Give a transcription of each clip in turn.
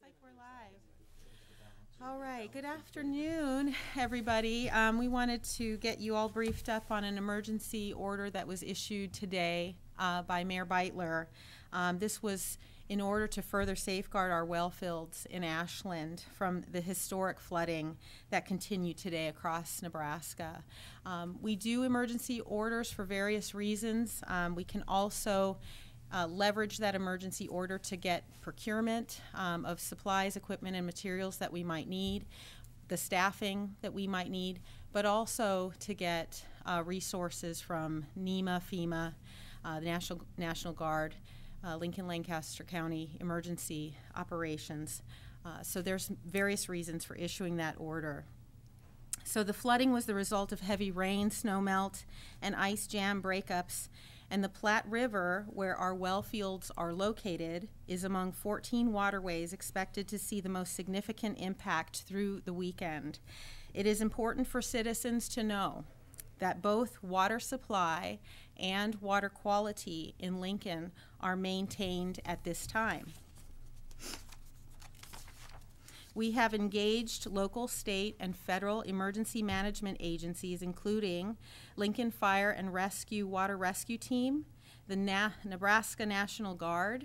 Looks like we're live. All right, good afternoon, everybody. We wanted to get you all briefed up on an emergency order that was issued today by Mayor Beitler. This was in order to further safeguard our well fields in Ashland from the historic flooding that continued today across Nebraska. We do emergency orders for various reasons. We can also leverage that emergency order to get procurement of supplies, equipment, and materials that we might need, the staffing that we might need, but also to get resources from NEMA, FEMA, the National Guard, Lincoln Lancaster County Emergency Operations. So there's various reasons for issuing that order. So the flooding was the result of heavy rain, snowmelt, and ice jam breakups. And the Platte River, where our well fields are located, is among 14 waterways expected to see the most significant impact through the weekend. It is important for citizens to know that both water supply and water quality in Lincoln are maintained at this time. We have engaged local, state, and federal emergency management agencies, including Lincoln Fire and Rescue Water Rescue Team, the Nebraska National Guard,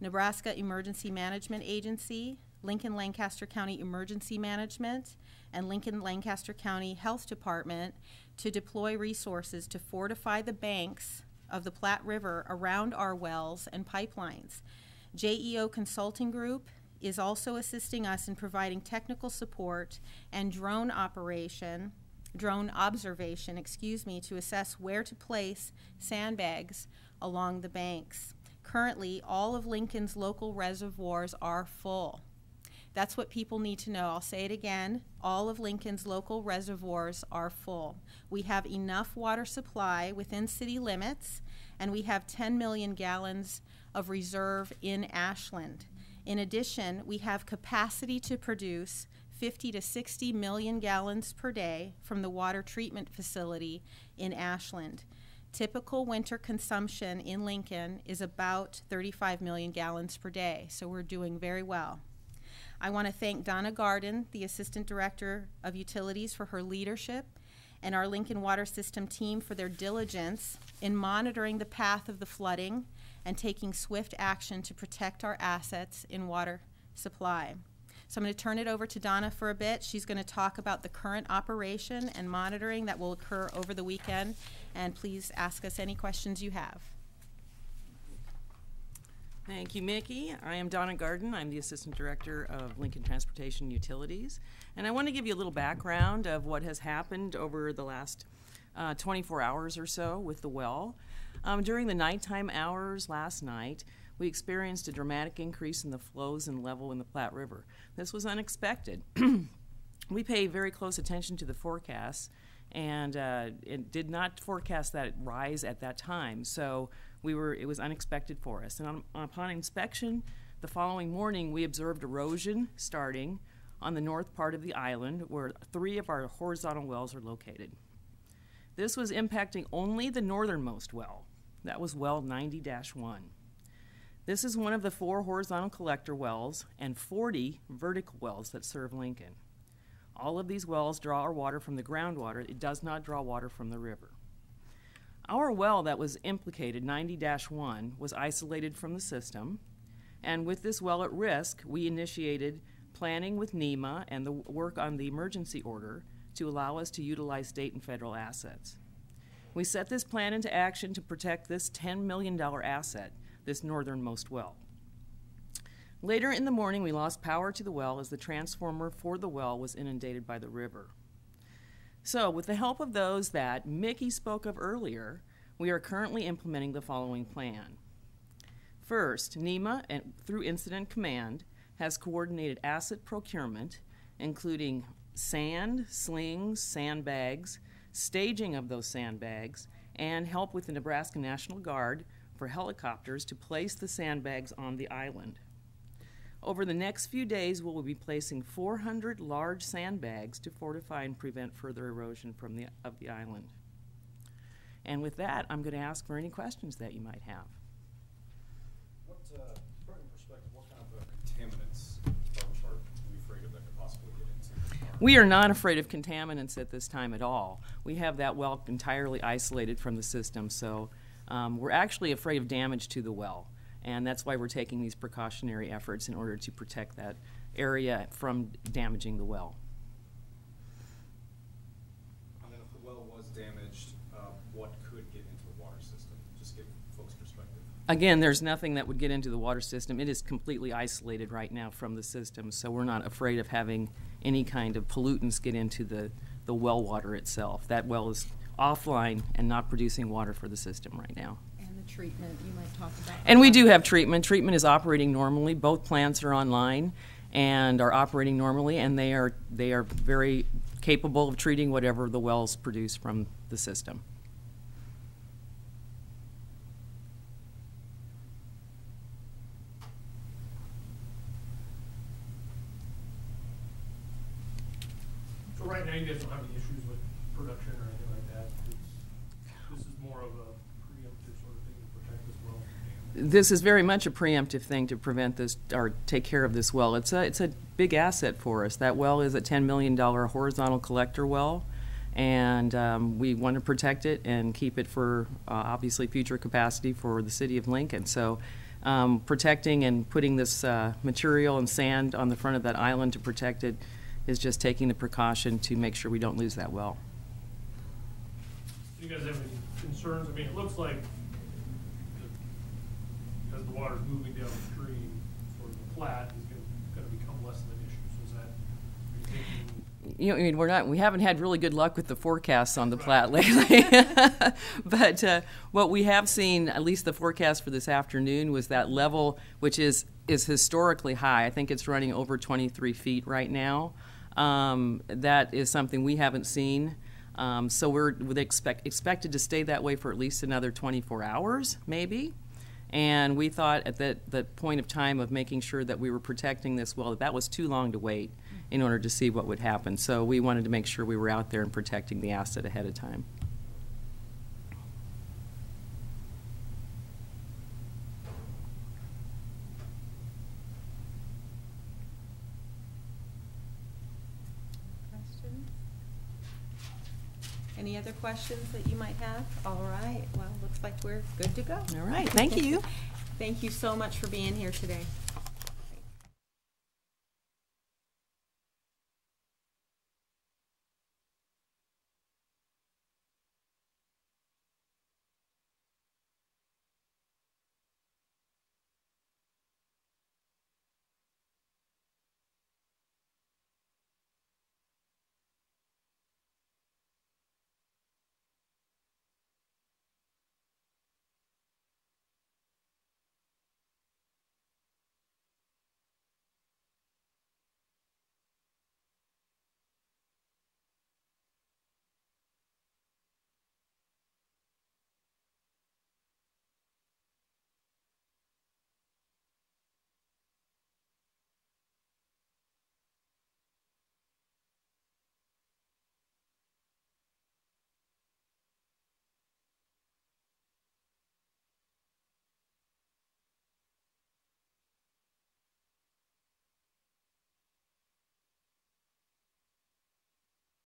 Nebraska Emergency Management Agency, Lincoln Lancaster County Emergency Management, and Lincoln Lancaster County Health Department to deploy resources to fortify the banks of the Platte River around our wells and pipelines. JEO Consulting Group is also assisting us in providing technical support and drone observation, to assess where to place sandbags along the banks. Currently, all of Lincoln's local reservoirs are full. That's what people need to know. I'll say it again. All of Lincoln's local reservoirs are full. We have enough water supply within city limits, and we have 10 million gallons of reserve in Ashland. In addition, we have capacity to produce 50 to 60 million gallons per day from the water treatment facility in Ashland. Typical winter consumption in Lincoln is about 35 million gallons per day, so we're doing very well. I want to thank Donna Garden, the Assistant Director of Utilities, for her leadership, and our Lincoln Water System team for their diligence in monitoring the path of the flooding and taking swift action to protect our assets in water supply. So I'm going to turn it over to Donna for a bit. She's going to talk about the current operation and monitoring that will occur over the weekend, and please ask us any questions you have. Thank you, Mickey. I am Donna Garden. I'm the Assistant Director of Lincoln Transportation Utilities, and I want to give you a little background of what has happened over the last 24 hours or so with the well. During the nighttime hours last night, we experienced a dramatic increase in the flows and level in the Platte River. This was unexpected. We pay very close attention to the forecasts, and it did not forecast that rise at that time, so it was unexpected for us. And upon inspection, the following morning, we observed erosion starting on the north part of the island, where 3 of our horizontal wells are located. This was impacting only the northernmost well. That was well 90-1. This is one of the 4 horizontal collector wells and 40 vertical wells that serve Lincoln. All of these wells draw our water from the groundwater. It does not draw water from the river. Our well that was implicated, 90-1, was isolated from the system, and with this well at risk, we initiated planning with NEMA and the work on the emergency order to allow us to utilize state and federal assets. We set this plan into action to protect this $10 million asset, this northernmost well. Later in the morning, we lost power to the well as the transformer for the well was inundated by the river. So, with the help of those that Mickey spoke of earlier, we are currently implementing the following plan. First, NEMA, through Incident Command, has coordinated asset procurement, including sand, slings, sandbags, staging of those sandbags, and help with the Nebraska National Guard for helicopters to place the sandbags on the island. Over the next few days, we'll be placing 400 large sandbags to fortify and prevent further erosion of the island. And with that, I'm going to ask for any questions that you might have. Put in perspective, what kind of contaminants We are not afraid of contaminants at this time at all. We have that well entirely isolated from the system, so we're actually afraid of damage to the well. And that's why we're taking these precautionary efforts in order to protect that area from damaging the well. And then if the well was damaged, what could get into the water system? Just give folks perspective. Again, there's nothing that would get into the water system. It is completely isolated right now from the system, so we're not afraid of having any kind of pollutants get into the well water itself. That well is offline and not producing water for the system right now. And the treatment you might talk about. And we do have treatment. Treatment is operating normally. Both plants are online and are operating normally, and they are very capable of treating whatever the wells produce from the system. So right now you guys don't have any issues with production or anything like that? This is more of a preemptive sort of thing to protect this well from damage? This is very much a preemptive thing to prevent this or take care of this well. It's a big asset for us. That well is a $10 million horizontal collector well, and we want to protect it and keep it for obviously future capacity for the city of Lincoln. So protecting and putting this material and sand on the front of that island to protect it is just taking the precaution to make sure we don't lose that well. Do you guys have any concerns? I mean, it looks like as the water's moving downstream, sort of the Platte is going to become less of an issue. So is that, are you thinking? You know, I mean, we haven't had really good luck with the forecasts on the Platte lately. But what we have seen, at least the forecast for this afternoon, was that level, which is historically high. I think it's running over 23 feet right now. That is something we haven't seen. So we're expected to stay that way for at least another 24 hours, maybe. And we thought at that point of time of making sure that we were protecting this well, that was too long to wait in order to see what would happen. So we wanted to make sure we were out there and protecting the asset ahead of time. Any other questions that you might have? All right, well, looks like we're good to go. All right, thank you. Thank you so much for being here today.